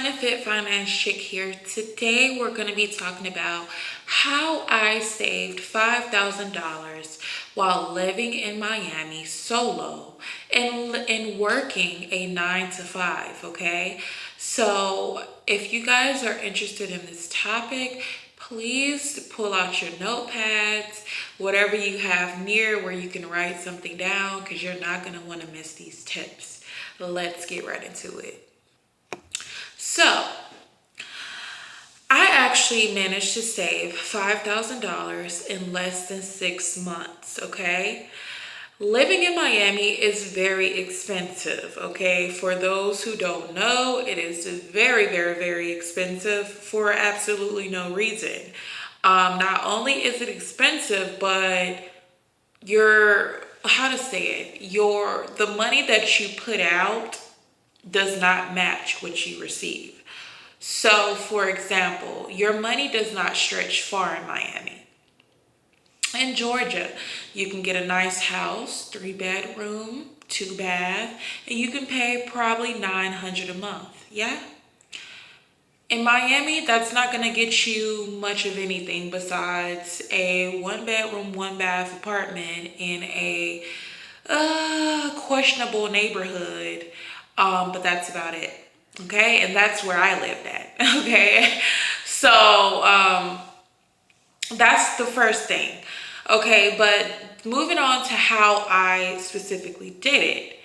Fun and Fit Finance Chick here. Today we're going to be talking about how I saved $5,000 while living in Miami solo and working a 9 to 5, okay? So if you guys are interested in this topic, please pull out your notepads, whatever you have near where you can write something down because you're not going to want to miss these tips. Let's get right into it. So, I actually managed to save $5,000 in less than 6 months, okay? Living in Miami is very expensive, okay? For those who don't know, it is very, very, very expensive for absolutely no reason. Not only is it expensive, but the money that you put out does not match what you receive. So, for example, your money does not stretch far in Miami. In Georgia, you can get a nice house, 3-bedroom, 2-bath, and you can pay probably $900 a month. Yeah? In Miami, that's not going to get you much of anything besides a 1-bedroom, 1-bath apartment in a questionable neighborhood. But that's about it. Okay. And that's where I lived at. Okay. So, that's the first thing. Okay. But moving on to how I specifically did it.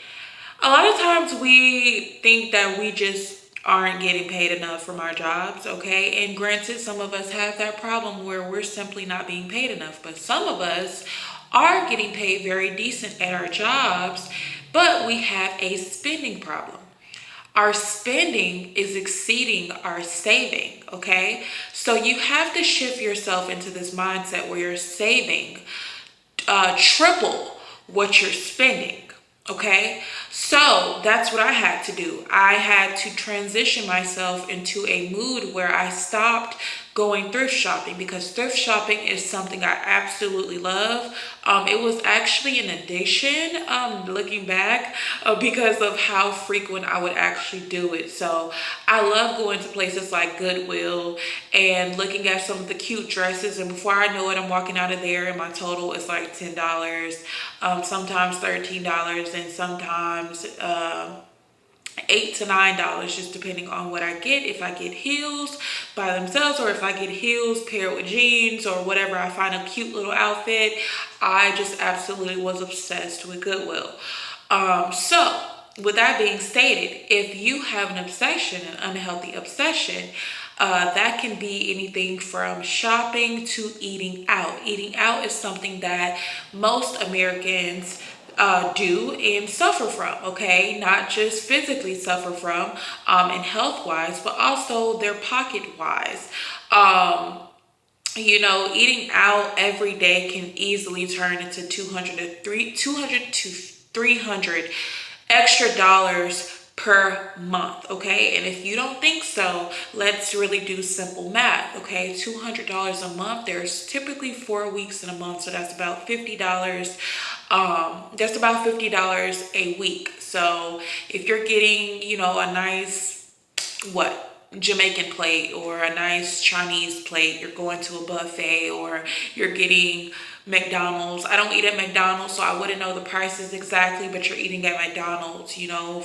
A lot of times we think that we just aren't getting paid enough from our jobs. Okay. And granted, some of us have that problem where we're simply not being paid enough, but some of us are getting paid very decent at our jobs, but we have a spending problem. Our spending is exceeding our saving, okay? So you have to shift yourself into this mindset where you're saving triple what you're spending, okay? So that's what I had to do. I had to transition myself into a mood where I stopped going thrift shopping, because thrift shopping is something I absolutely love. It was actually an addiction, looking back, because of how frequent I would actually do it. So I love going to places like Goodwill and looking at some of the cute dresses, and before I know it, I'm walking out of there and my total is like $10, sometimes $13, and sometimes $8 to $9, just depending on what I get. If I get heels by themselves, or if I get heels paired with jeans or whatever, I find a cute little outfit. I just absolutely was obsessed with Goodwill. So with that being stated, if you have an obsession, an unhealthy obsession, that can be anything from shopping to eating out. Eating out is something that most Americans do and suffer from, okay? Not just physically suffer from and health-wise, but also their pocket-wise. Eating out every day can easily turn into 200 to 300 extra dollars per month, okay? And if you don't think so, let's really do simple math, okay? $200 a month, there's typically 4 weeks in a month, so that's about $50. That's about $50 a week. So if you're getting, a nice, Jamaican plate or a nice Chinese plate, you're going to a buffet, or you're getting McDonald's. I don't eat at McDonald's, so I wouldn't know the prices exactly, but you're eating at McDonald's,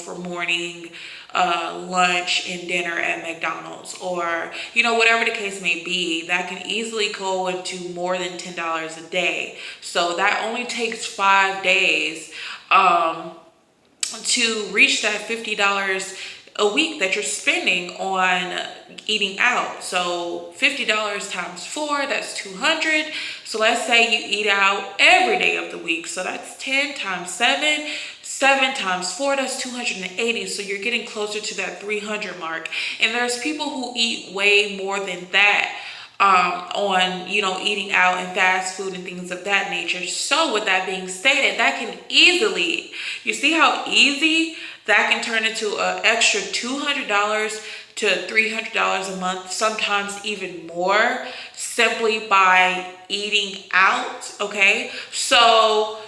for morning, lunch, and dinner at McDonald's, or, whatever the case may be, that can easily go into more than $10 a day. So that only takes 5 days to reach that $50 a week that you're spending on eating out. So $50 times 4, that's 200. So let's say you eat out every day of the week. So that's 10 times 7. 7 times 4, that's 280. So you're getting closer to that 300 mark. And there's people who eat way more than that on, eating out and fast food and things of that nature. So with that being stated, that can easily, you see how easy that can turn into an extra $200 to $300 a month, sometimes even more, simply by eating out, okay? So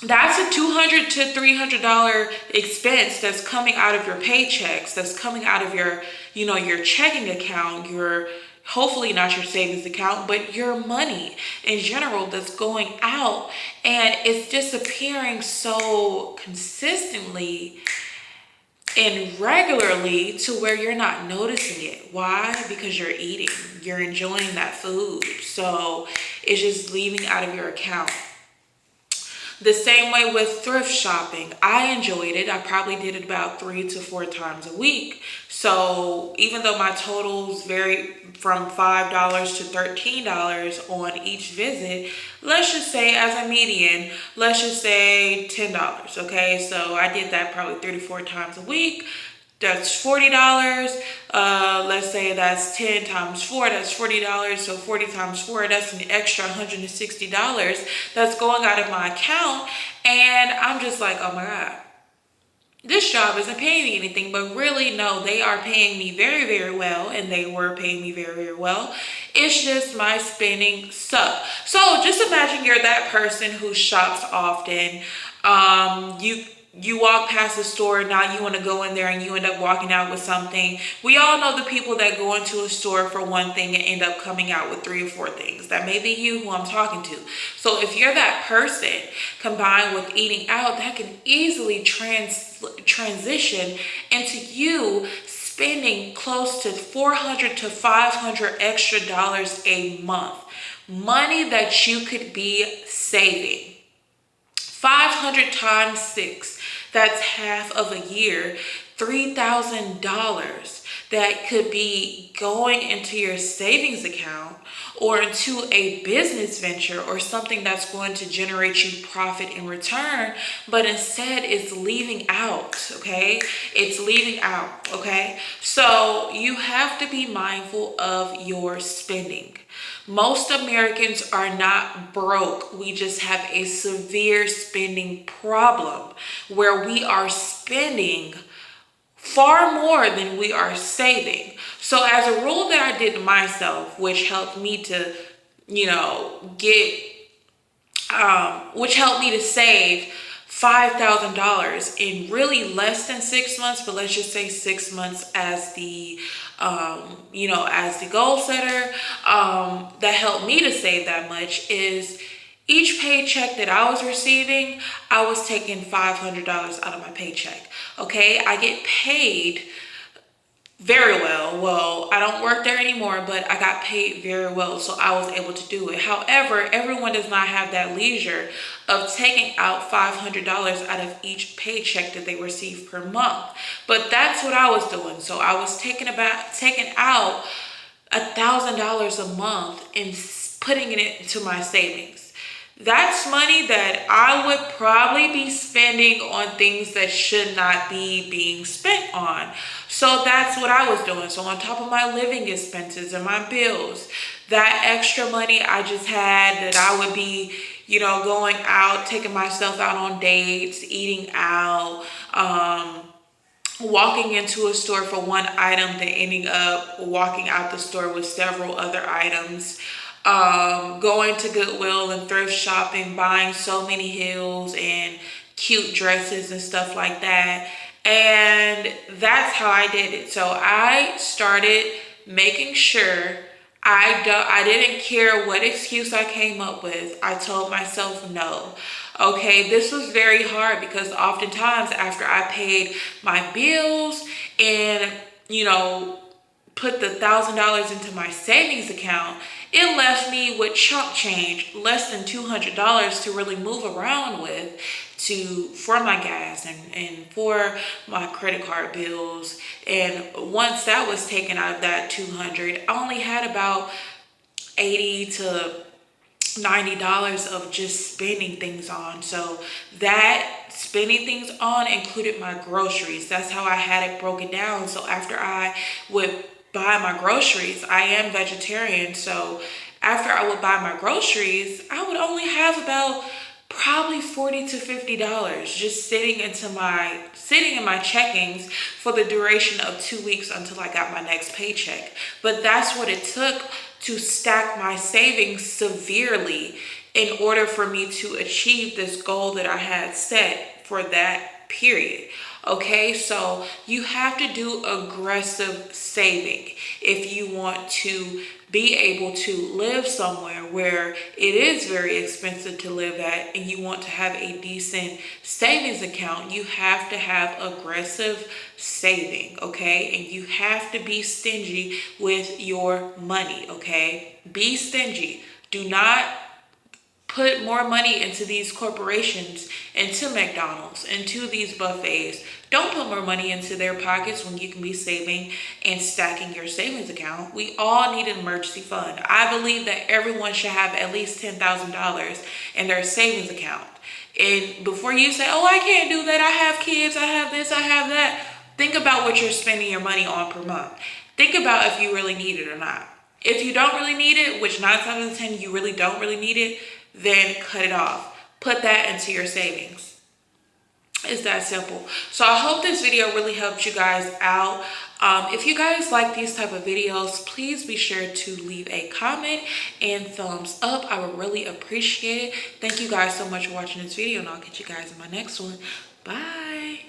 That's a $200 to $300 expense that's coming out of your paychecks, that's coming out of your, your checking account, your, hopefully not your savings account, but your money in general that's going out, and it's disappearing so consistently and regularly to where you're not noticing it. Why? Because you're eating, you're enjoying that food. So it's just leaving out of your account. The same way with thrift shopping. I enjoyed it. I probably did it about 3 to 4 times a week. So even though my totals vary from $5 to $13 on each visit, let's just say as a median, let's just say $10. Okay, so I did that probably 3 to 4 times a week. That's $40. Let's say that's 10 times 4, that's $40. So 40 times 4, that's an extra $160 that's going out of my account. And I'm just like, oh my God, this job isn't paying me anything. But really, no, they are paying me very, very well. And they were paying me very, very well. It's just my spending sucked. So just imagine you're that person who shops often. You walk past the store, now you want to go in there and you end up walking out with something. We all know the people that go into a store for one thing and end up coming out with 3 or 4 things. That may be you who I'm talking to. So if you're that person, combined with eating out, that can easily transition into you spending close to 400 to 500 extra dollars a month. Money that you could be saving. 500 times 6, that's half of a year. $3,000 that could be going into your savings account or into a business venture or something that's going to generate you profit in return, but instead it's leaving out, okay? It's leaving out, okay? So you have to be mindful of your spending. Most Americans are not broke. We just have a severe spending problem where we are spending far more than we are saving. So as a rule that I did myself, which helped me to, which helped me to save $5,000 in really less than 6 months, but let's just say 6 months as the as the goal setter, that helped me to save that much is each paycheck that I was receiving, I was taking $500 out of my paycheck. Okay, I get paid very well. Well, I don't work there anymore, but I got paid very well, so I was able to do it. However, everyone does not have that leisure of taking out $500 out of each paycheck that they receive per month. But that's what I was doing. So I was taking out $1,000 a month and putting it into my savings. That's money that I would probably be spending on things that should not be being spent on. So that's what I was doing. So on top of my living expenses and my bills, that extra money I just had that I would be, going out, taking myself out on dates, eating out, walking into a store for one item, then ending up walking out the store with several other items. Going to Goodwill and thrift shopping, buying so many heels and cute dresses and stuff like that. And that's how I did it. So I started making sure I didn't care what excuse I came up with. I told myself no. Okay, this was very hard because oftentimes after I paid my bills and, put the $1,000 into my savings account, it left me with chump change, less than $200 to really move around with for my gas and for my credit card bills. And once that was taken out of that $200, I only had about $80 to $90 of just spending things on. So that spending things on included my groceries. That's how I had it broken down. So after I would buy my groceries, I am vegetarian, so after I would buy my groceries, I would only have about probably $40 to $50 just sitting in my checkings for the duration of 2 weeks until I got my next paycheck. But that's what it took to stack my savings severely in order for me to achieve this goal that I had set for that period. Okay, so you have to do aggressive saving if you want to be able to live somewhere where it is very expensive to live at, and you want to have a decent savings account. You have to have aggressive saving, okay? And you have to be stingy with your money, okay? Be stingy. Do not put more money into these corporations, into McDonald's, into these buffets. Don't put more money into their pockets when you can be saving and stacking your savings account. We all need an emergency fund. I believe that everyone should have at least $10,000 in their savings account. And before you say, oh, I can't do that, I have kids, I have this, I have that, think about what you're spending your money on per month. Think about if you really need it or not. If you don't really need it, which 9 times out of 10 you really don't really need it, then cut it off. Put that into your savings. It's that simple. So I hope this video really helped you guys out. If you guys like these type of videos, please be sure to leave a comment and thumbs up. I would really appreciate it. Thank you guys so much for watching this video, and I'll catch you guys in my next one. Bye.